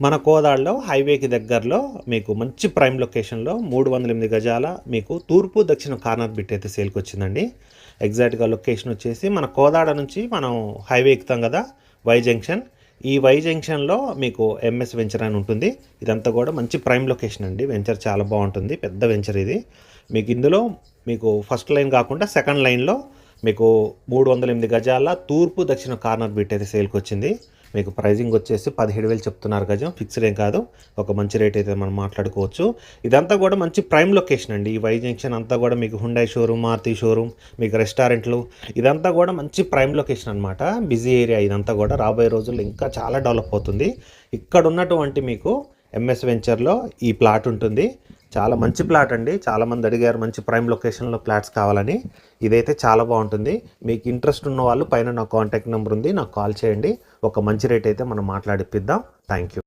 మన కోదాడలో హైవేకి దగ్గరలో మీకు మంచి ప్రైమ్ లొకేషన్లో 308 గజాల మీకు తూర్పు దక్షిణ కార్నర్ బిట్ అయితే సేల్కి వచ్చిందండి. ఎగ్జాక్ట్గా లొకేషన్ వచ్చేసి మన కోదాడ నుంచి మనం హైవే ఎక్కుతాం కదా, వై జంక్షన్. ఈ వై జంక్షన్లో మీకు ఎంఎస్ వెంచర్ అని ఉంటుంది. ఇదంతా కూడా మంచి ప్రైమ్ లొకేషన్ అండి. వెంచర్ చాలా బాగుంటుంది, పెద్ద వెంచర్ ఇది. మీకు ఇందులో మీకు ఫస్ట్ లైన్ కాకుండా సెకండ్ లైన్లో మీకు 308 గజాల తూర్పు దక్షిణ కార్నర్ బిట్ అయితే సేల్కి వచ్చింది. మీకు ప్రైజింగ్ వచ్చేసి 17,000 చెప్తున్నారు గజం, ఫిక్స్డ్ ఏం కాదు, ఒక మంచి రేట్ అయితే మనం మాట్లాడుకోవచ్చు. ఇదంతా కూడా మంచి ప్రైమ్ లొకేషన్ అండి. ఈ వై జంక్షన్ అంతా కూడా మీకు హుండై షోరూమ్, మారుతి షోరూమ్, మీకు రెస్టారెంట్లు, ఇదంతా కూడా మంచి ప్రైమ్ లొకేషన్ అనమాట. బిజీ ఏరియా ఇదంతా కూడా. రాబోయే రోజుల్లో ఇంకా చాలా డెవలప్ అవుతుంది. ఇక్కడ ఉన్నటువంటి మీకు ఎంఎస్ వెంచర్లో ఈ ప్లాట్ ఉంటుంది. చాలా మంచి ప్లాట్ అండి. చాలామంది అడిగారు మంచి ప్రైమ్ లొకేషన్లో ప్లాట్స్ కావాలని. ఇదైతే చాలా బాగుంటుంది. మీకు ఇంట్రెస్ట్ ఉన్న వాళ్ళు పైన నా కాంటాక్ట్ నెంబర్ ఉంది, నాకు కాల్ చేయండి. ఒక మంచి రేట్ అయితే మనం మాట్లాడిపిద్దాం. Thank you.